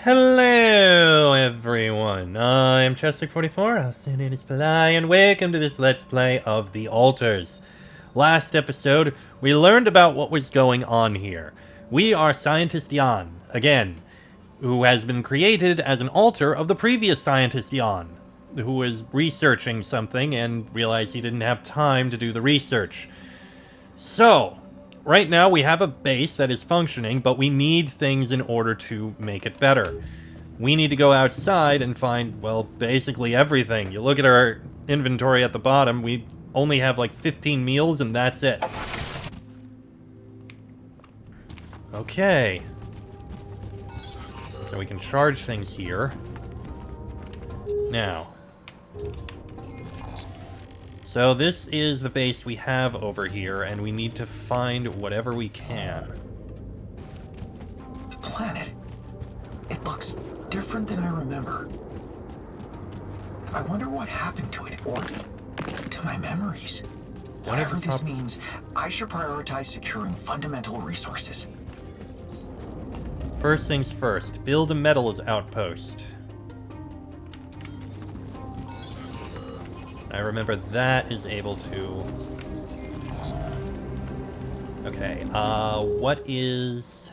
Hello everyone, I'm Chester44, Outstanding Fly, and welcome to this Let's Play of The Altars. Last episode, we learned about what was going on here. We are Scientist Jan, again, who has been created as an alter of the previous Scientist Jan, who was researching something and realized he didn't have time to do the research. So, right now we have a base that is functioning, but we need things in order to make it better. We need to go outside and find, well, basically everything. You look at our inventory at the bottom, we only have like 15 meals and that's it. Okay. So we can charge things here. Now. So this is the base we have over here, and we need to find whatever we can. The planet. It looks different than I remember. I wonder what happened to it, or to my memories. Whatever this means, I should prioritize securing fundamental resources. First things first, build a metals outpost. I remember that is able to... Okay, what is...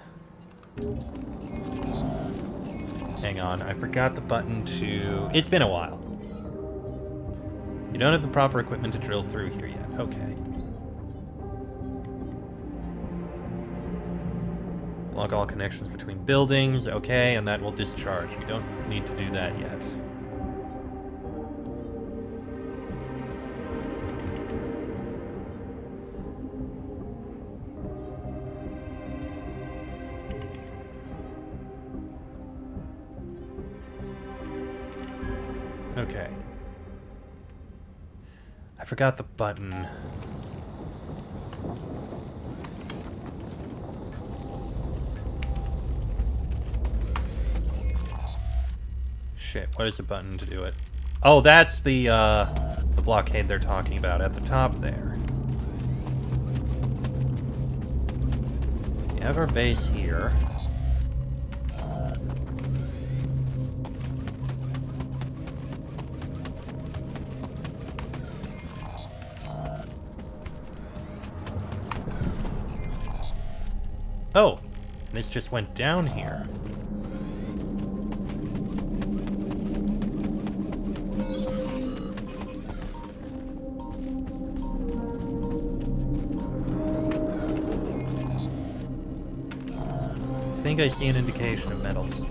Hang on, I forgot the button to... It's been a while. You don't have the proper equipment to drill through here yet. Okay. Block all connections between buildings. Okay, and that will discharge. We don't need to do that yet. Okay. I forgot the button. Shit, what is the button to do it? Oh, that's the blockade they're talking about at the top there. We have our base here. Oh, this just went down here. I think I see an indication of metals.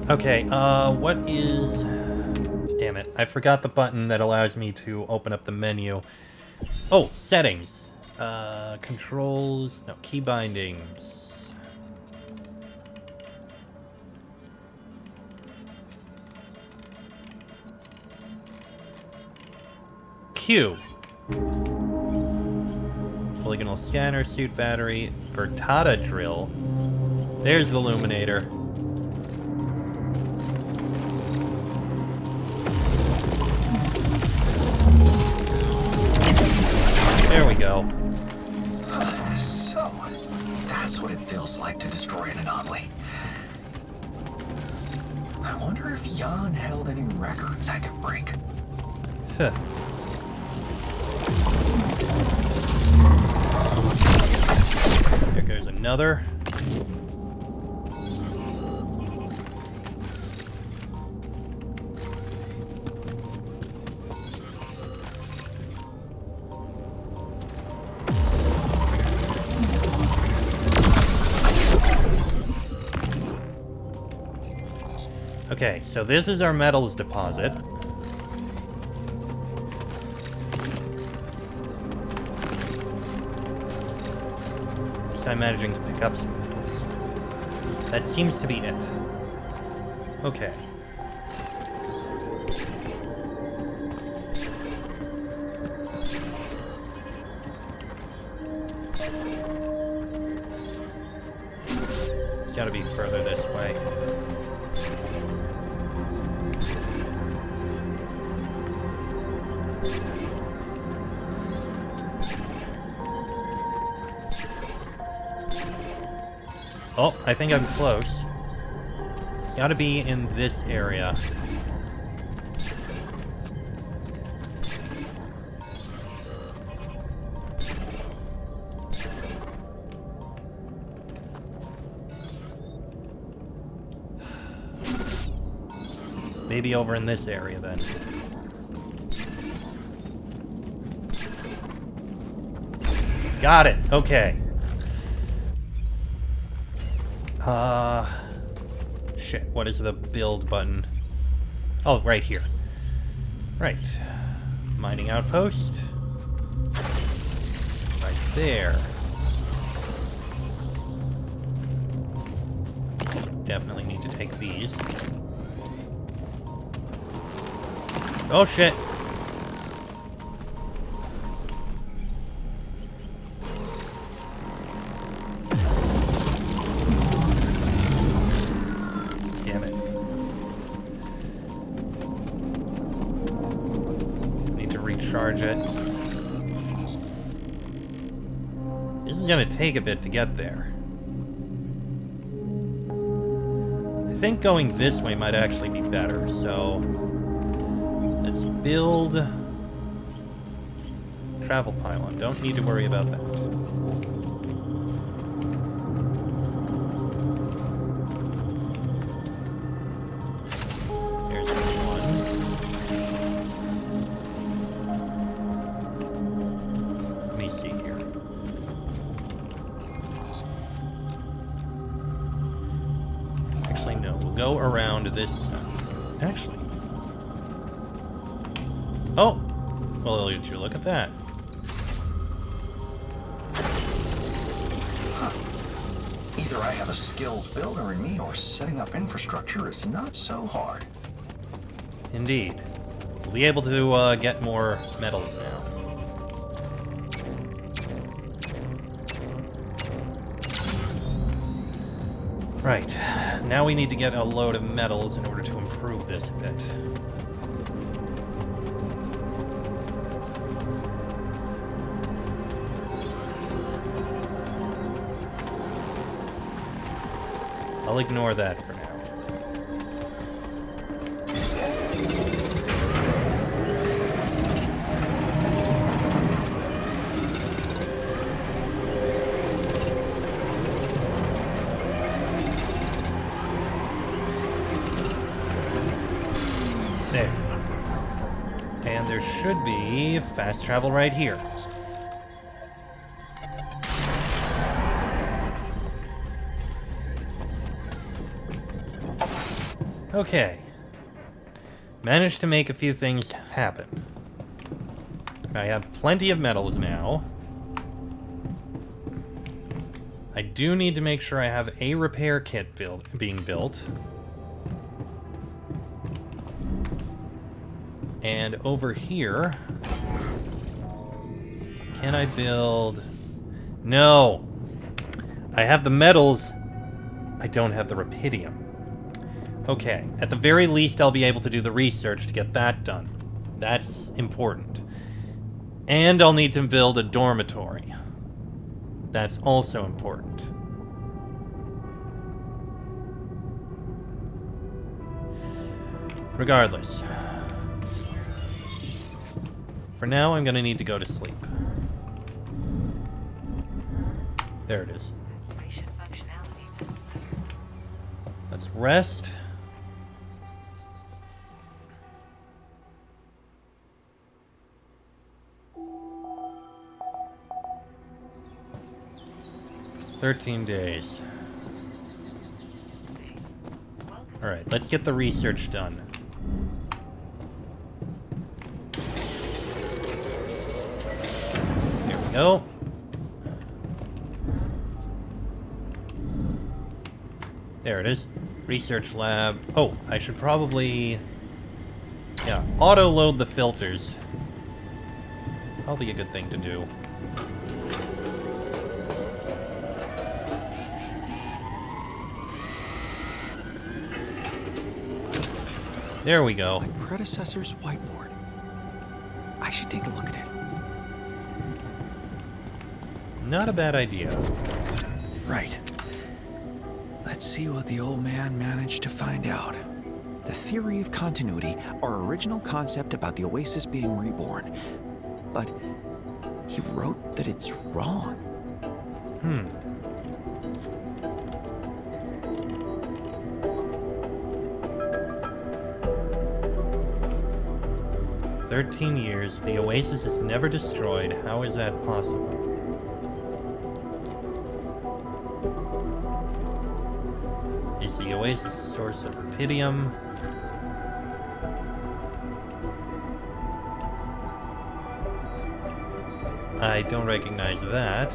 Okay, what is... Damn it, I forgot the button that allows me to open up the menu. Oh, settings. Controls... No, key bindings. Q. Polygonal scanner, suit battery, Vertata drill. There's the illuminator. There we go. So, that's what it feels like to destroy an anomaly. I wonder if Jan held any records I could break. Huh. There goes another. Okay, so this is our metals deposit. I'm managing to pick up some metals. That seems to be it. Okay. It's gotta be further this way. Oh, I think I'm close. It's gotta be in this area. Maybe over in this area, then. Got it. Okay. Shit. What is the build button? Oh, right here. Right. Mining outpost. Right there. Definitely need to take these. Oh, shit. Damn it. Need to recharge it. This is gonna take a bit to get there. I think going this way might actually be better, so... let's build... travel pylon. Don't need to worry about that. There's one. Let me see here. Actually, no. We'll go around this... actually... oh! Well, did you look at that? Huh. Either I have a skilled builder in me, or setting up infrastructure is not so hard. Indeed. We'll be able to get more metals now. Right. Now we need to get a load of metals in order to improve this a bit. I'll ignore that for now. There. And there should be fast travel right here. Okay. Managed to make a few things happen. I have plenty of metals now. I do need to make sure I have a repair kit being built. And over here... can I build... no! I have the metals. I don't have the rupidium. Okay, at the very least I'll be able to do the research to get that done. That's important. And I'll need to build a dormitory. That's also important. Regardless. For now, I'm gonna need to go to sleep. There it is. Let's rest. "13 days. Alright, let's get the research done. There we go. There it is. Research lab. Oh, I should probably... yeah, auto-load the filters. Probably a good thing to do. There we go. My predecessor's whiteboard. I should take a look at it. Not a bad idea. Right. Let's see what the old man managed to find out. The theory of continuity, our original concept about the Oasis being reborn. But he wrote that it's wrong. 13 years, the Oasis is never destroyed. How is that possible? Is the Oasis a source of rupidium? I don't recognize that.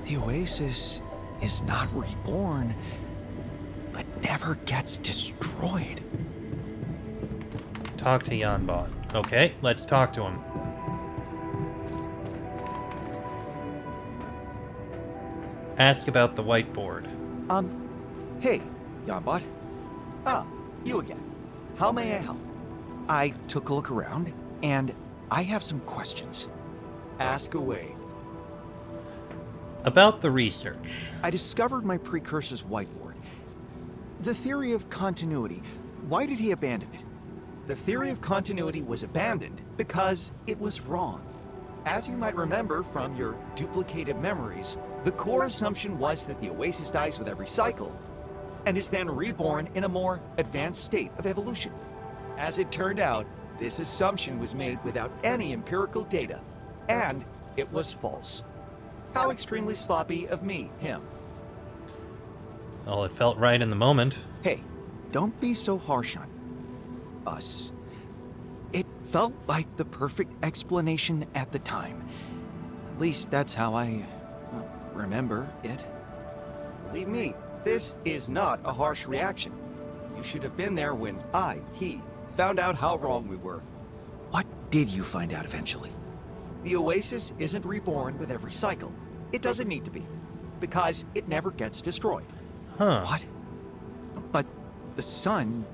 The Oasis is not reborn, but never gets destroyed. Talk to Janbot. Okay, let's talk to him. Ask about the whiteboard. Hey, Janbot. Ah, you again. How may I help? I took a look around, and I have some questions. Ask away. About the research. I discovered my precursor's whiteboard. The theory of continuity. Why did he abandon it? The theory of continuity was abandoned because it was wrong. As you might remember from your duplicated memories, the core assumption was that the Oasis dies with every cycle, and is then reborn in a more advanced state of evolution. As it turned out, this assumption was made without any empirical data, and it was false. How extremely sloppy of me, him. Well, it felt right in the moment. Hey, don't be so harsh on us. It felt like the perfect explanation at the time. At least that's how I remember it. Believe me, this is not a harsh reaction. You should have been there when he, found out how wrong we were. What did you find out eventually? The Oasis isn't reborn with every cycle. It doesn't need to be, because it never gets destroyed. Huh. What? But the sun...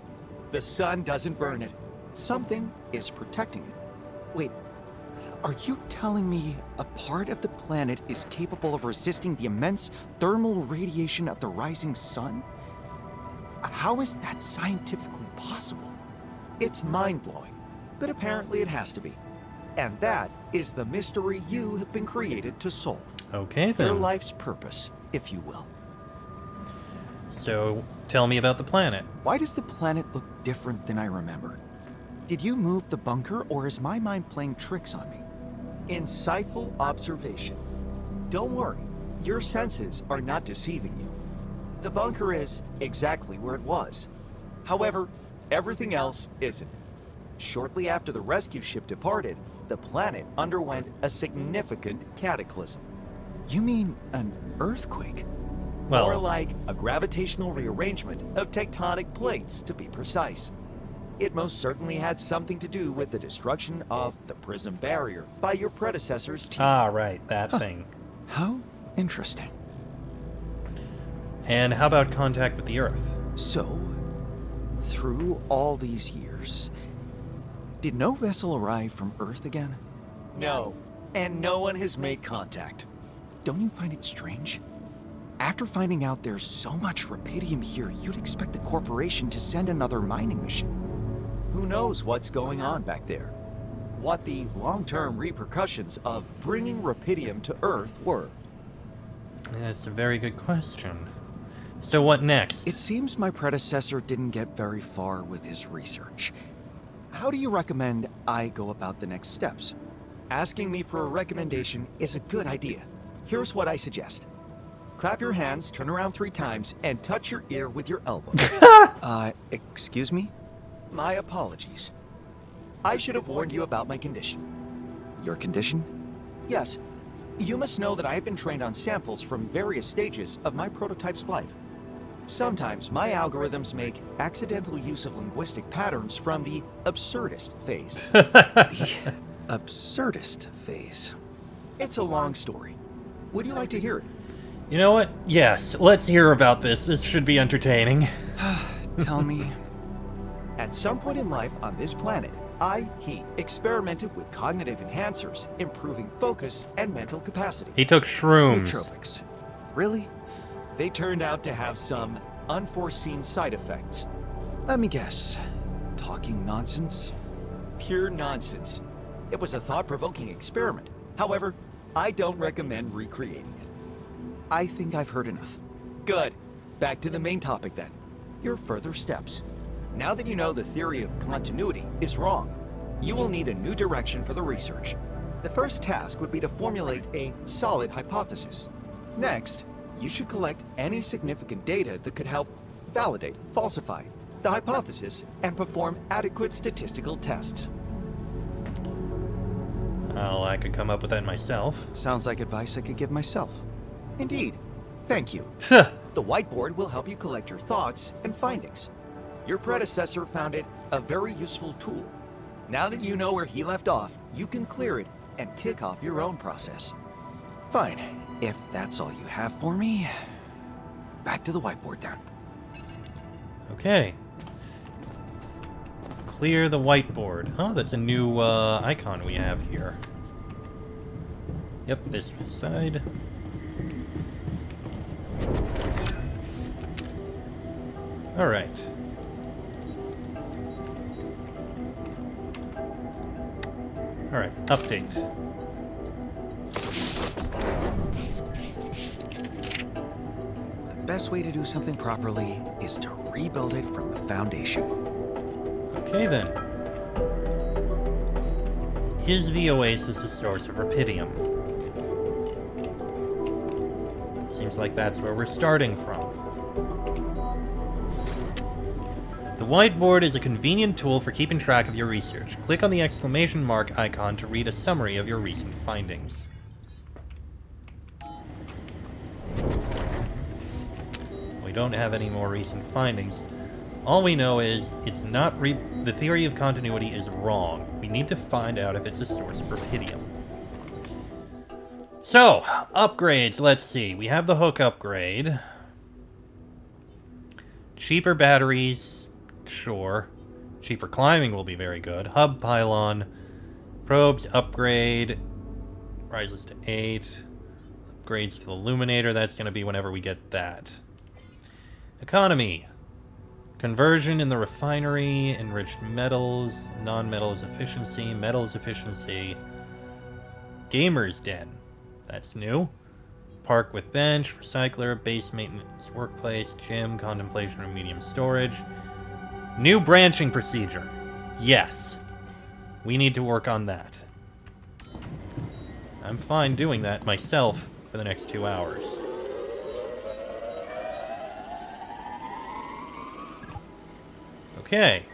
The sun doesn't burn it. Something is protecting it. Wait, are you telling me a part of the planet is capable of resisting the immense thermal radiation of the rising sun? How is that scientifically possible? It's mind-blowing, but apparently it has to be. And that is the mystery you have been created to solve. Okay, then. Your life's purpose, if you will. So, tell me about the planet. Why does the planet look different than I remember? Did you move the bunker, or is my mind playing tricks on me? Insightful observation. Don't worry, your senses are not deceiving you. The bunker is exactly where it was. However, everything else isn't. Shortly after the rescue ship departed, the planet underwent a significant cataclysm. You mean an earthquake? Well, More like a gravitational rearrangement of tectonic plates, to be precise. It most certainly had something to do with the destruction of the Prism Barrier by your predecessor's team. ah, right, that thing. How interesting. And how about contact with the Earth? So, through all these years, did no vessel arrive from Earth again? No, and no one has made contact. Don't you find it strange? After finding out there's so much rupidium here, you'd expect the corporation to send another mining mission. Who knows what's going on back there? What the long-term repercussions of bringing rupidium to Earth were? That's a very good question. So what next? It seems my predecessor didn't get very far with his research. How do you recommend I go about the next steps? Asking me for a recommendation is a good idea. Here's what I suggest. Clap your hands, turn around 3 times, and touch your ear with your elbow. Excuse me? My apologies. I should have warned you about my condition. Your condition? Yes. You must know that I have been trained on samples from various stages of my prototype's life. Sometimes my algorithms make accidental use of linguistic patterns from the absurdist phase. The absurdist phase. It's a long story. Would you like to hear it? You know what? Yes, let's hear about this. This should be entertaining. Tell me. At some point in life on this planet, He experimented with cognitive enhancers, improving focus and mental capacity. He took shrooms. Nootropics. Really? They turned out to have some unforeseen side effects. Let me guess. Talking nonsense? Pure nonsense. It was a thought-provoking experiment. However, I don't recommend recreating it. I think I've heard enough. Good. Back to the main topic then. Your further steps. Now that you know the theory of continuity is wrong, you will need a new direction for the research. The first task would be to formulate a solid hypothesis. Next, you should collect any significant data that could help validate, falsify the hypothesis, and perform adequate statistical tests. Well, I could come up with that myself. Sounds like advice I could give myself. Indeed. Thank you. Tuh. The whiteboard will help you collect your thoughts and findings. Your predecessor found it a very useful tool. Now that you know where he left off, you can clear it and kick off your own process. Fine. If that's all you have for me, back to the whiteboard then. Okay. Clear the whiteboard. Oh, that's a new icon we have here. Yep, this side. Alright. Alright, update. The best way to do something properly is to rebuild it from the foundation. Okay then. Is the oasis a source of rapidium? Seems like that's where we're starting from. The whiteboard is a convenient tool for keeping track of your research. Click on the exclamation mark icon to read a summary of your recent findings. We don't have any more recent findings. All we know is it's not the theory of continuity is wrong. We need to find out if it's a source of rapidium. So, upgrades, let's see. We have the hook upgrade. Cheaper batteries, sure. Cheaper climbing will be very good. Hub pylon. Probes upgrade. Rises to 8. Upgrades to the illuminator, that's going to be whenever we get that. Economy. Conversion in the refinery, enriched metals, non-metals efficiency, metals efficiency. Gamer's Den. That's new. Park with bench, recycler, base maintenance workplace, gym, contemplation room, medium storage. New branching procedure. Yes. We need to work on that. I'm fine doing that myself for the next 2 hours. Okay.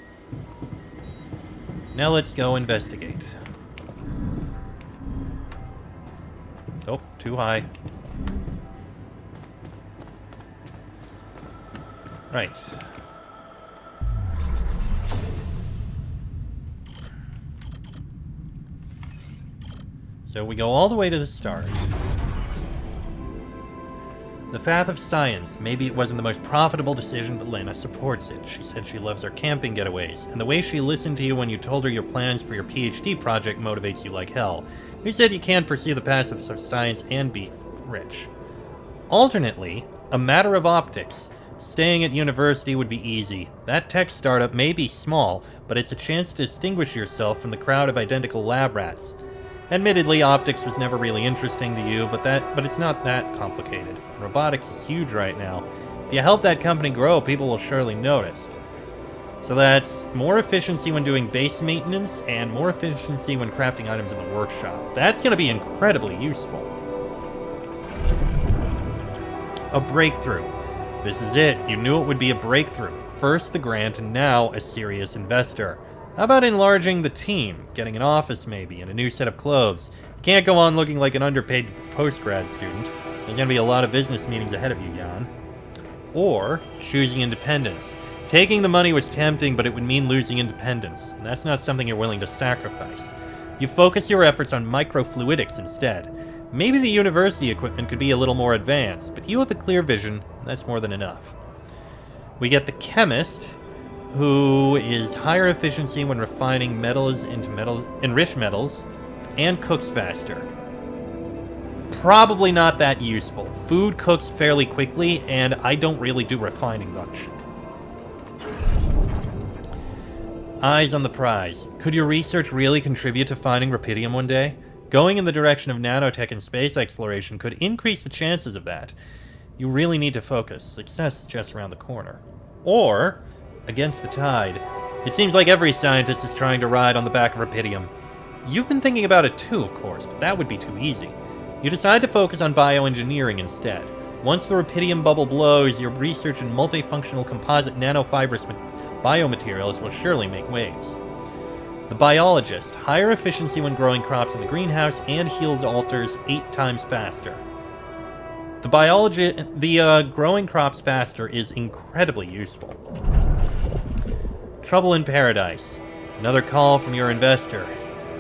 Now let's go investigate. Oh, too high. Right. So we go all the way to the start. The path of science. Maybe it wasn't the most profitable decision, but Lena supports it. She said she loves our camping getaways, and the way she listened to you when you told her your plans for your PhD project motivates you like hell. You said you can't pursue the path of science and be rich. Alternately, a matter of optics. Staying at university would be easy. That tech startup may be small, but it's a chance to distinguish yourself from the crowd of identical lab rats. Admittedly, optics was never really interesting to you, but it's not that complicated. Robotics is huge right now. If you help that company grow, people will surely notice. So that's more efficiency when doing base maintenance, and more efficiency when crafting items in the workshop. That's going to be incredibly useful. A breakthrough. This is it. You knew it would be a breakthrough. First the grant, and now a serious investor. How about enlarging the team? Getting an office maybe, and a new set of clothes. You can't go on looking like an underpaid postgrad student. There's gonna be a lot of business meetings ahead of you, Jan. Or, choosing independence. Taking the money was tempting, but it would mean losing independence, and that's not something you're willing to sacrifice. You focus your efforts on microfluidics instead. Maybe the university equipment could be a little more advanced, but you have a clear vision, and that's more than enough. We get the chemist, who is higher efficiency when refining metals into enriched metals, and cooks faster. Probably not that useful. Food cooks fairly quickly, and I don't really do refining much. Eyes on the prize. Could your research really contribute to finding Rapidium one day? Going in the direction of nanotech and space exploration could increase the chances of that. You really need to focus. Success is just around the corner. Or, against the tide. It seems like every scientist is trying to ride on the back of Rapidium. You've been thinking about it too, of course, but that would be too easy. You decide to focus on bioengineering instead. Once the Rapidium bubble blows, your research in multifunctional composite nanofibrous biomaterials will surely make waves. The biologist, higher efficiency when growing crops in the greenhouse and heals altars 8 times faster. The growing crops faster is incredibly useful. Trouble in paradise. Another call from your investor.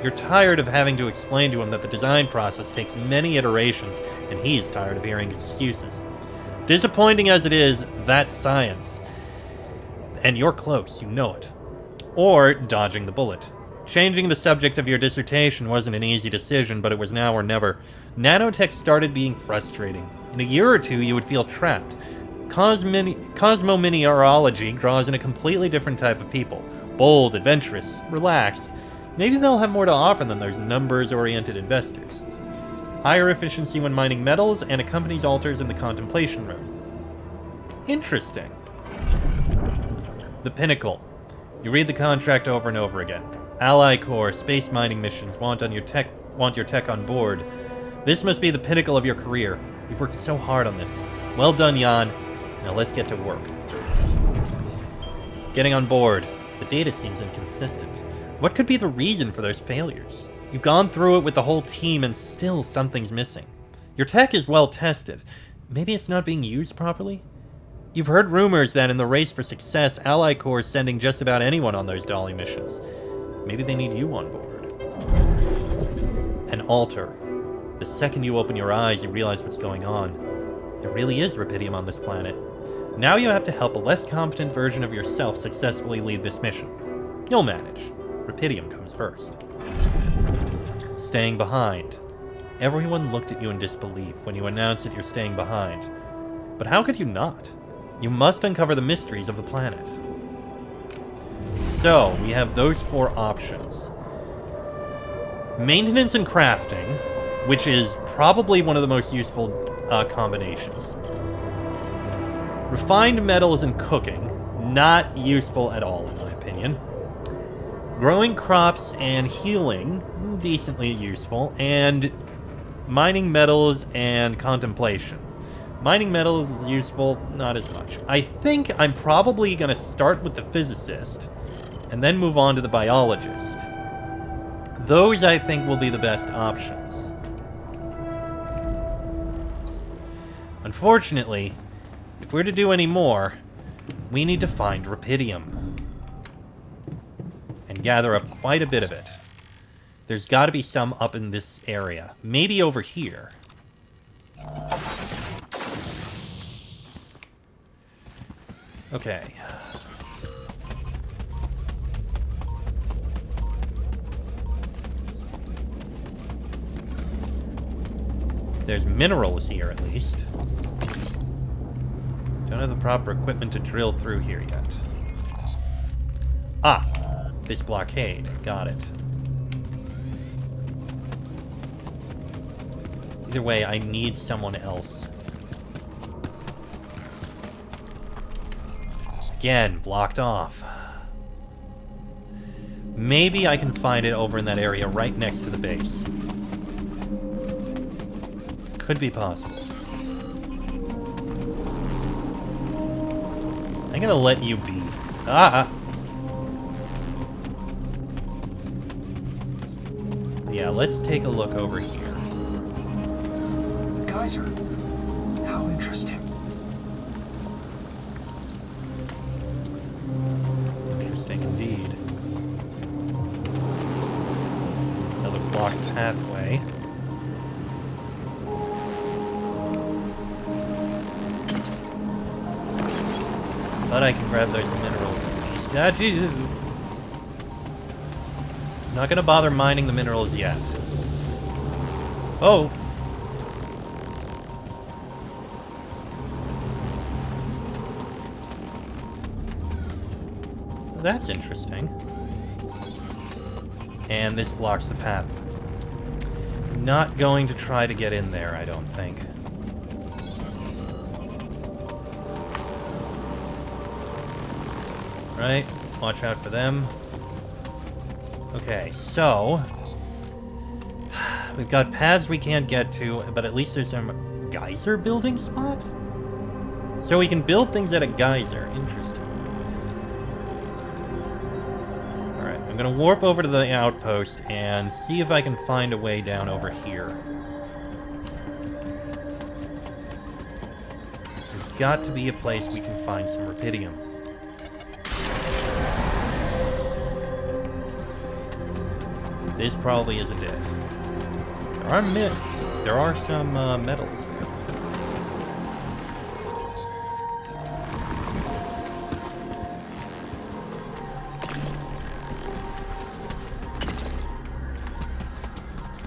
You're tired of having to explain to him that the design process takes many iterations, and he's tired of hearing excuses. Disappointing as it is, that's science. And you're close, you know it. Or dodging the bullet. Changing the subject of your dissertation wasn't an easy decision, but it was now or never. Nanotech started being frustrating. In a year or two, you would feel trapped. Cosmomineralogy draws in a completely different type of people. Bold, adventurous, relaxed. Maybe they'll have more to offer than those numbers-oriented investors. Higher efficiency when mining metals, and accompanies altars in the contemplation room. Interesting. The Pinnacle. You read the contract over and over again. Ally Corps, space mining missions want your tech on board. This must be the pinnacle of your career. You've worked so hard on this. Well done, Jan. Now let's get to work. Getting on board. The data seems inconsistent. What could be the reason for those failures? You've gone through it with the whole team and still something's missing. Your tech is well tested. Maybe it's not being used properly? You've heard rumors that in the race for success, Ally Corps is sending just about anyone on those Dolly missions. Maybe they need you on board. An altar. The second you open your eyes, you realize what's going on. There really is Rapidium on this planet. Now you have to help a less competent version of yourself successfully lead this mission. You'll manage. Rapidium comes first. Staying behind. Everyone looked at you in disbelief when you announced that you're staying behind. But how could you not? You must uncover the mysteries of the planet. So, we have those 4 options. Maintenance and crafting, which is probably one of the most useful combinations. Refined metals and cooking, not useful at all in my opinion. Growing crops and healing, decently useful. And mining metals and contemplation. Mining metals is useful, not as much. I think I'm probably going to start with the physicist, and then move on to the biologist. Those, I think, will be the best options. Unfortunately, if we're to do any more, we need to find Rapidium. And gather up quite a bit of it. There's got to be some up in this area. Maybe over here. Okay. There's minerals here, at least. Don't have the proper equipment to drill through here yet. Ah! This blockade. Got it. Either way, I need someone else. Again, blocked off. Maybe I can find it over in that area right next to the base. Could be possible. I'm gonna let you be. Ah! Yeah, let's take a look over here. Geyser. How interesting. Interesting indeed. Another blocked pathway. But I can grab those minerals at least. Got you. Not gonna bother mining the minerals yet. Oh. That's interesting. And this blocks the path. Not going to try to get in there, I don't think. Right? Watch out for them. Okay, so... we've got paths we can't get to, but at least there's some geyser building spot? So we can build things at a geyser. Interesting. Alright, I'm gonna warp over to the outpost and see if I can find a way down over here. There's got to be a place we can find some rubidium. This probably isn't it. There are some metals here.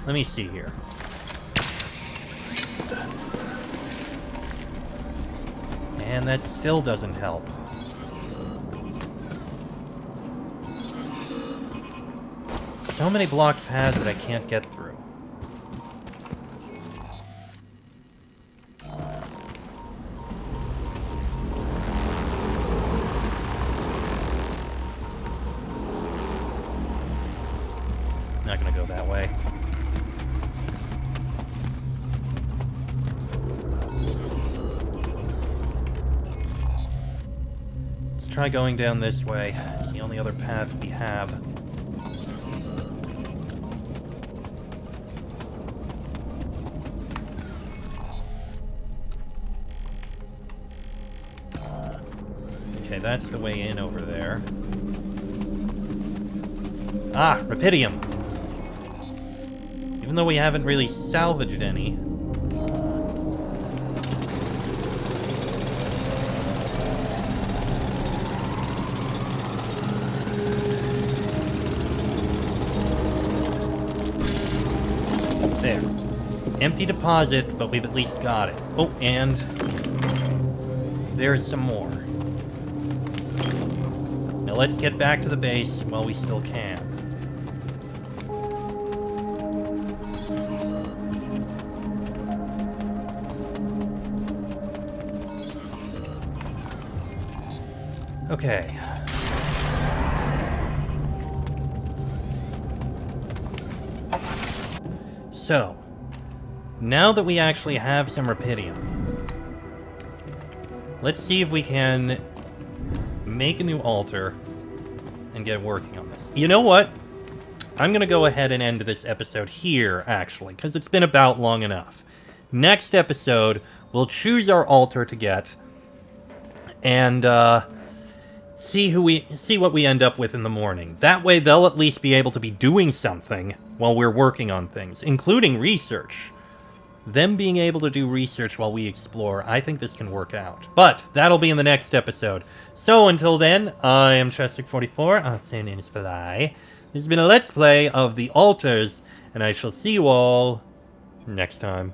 Let me see here. And that still doesn't help. So many blocked paths that I can't get through. Not gonna go that way. Let's try going down this way. It's the only other path we have. Okay, that's the way in over there. Ah, rubidium! Even though we haven't really salvaged any. There. Empty deposit, but we've at least got it. Oh, and there's some more. Now let's get back to the base while we still can. Okay. So, now that we actually have some rubidium, let's see if we can make a new altar and get working on this. You know what? I'm gonna go ahead and end this episode here, actually, because it's been about long enough. Next episode, we'll choose our altar to get, and see what we end up with in the morning. That way, they'll at least be able to be doing something while we're working on things, including research. Them being able to do research while we explore, I think this can work out. But that'll be in the next episode. So until then, I am Chestic44. I'll say names fly. This has been a Let's Play of the Altars, and I shall see you all next time.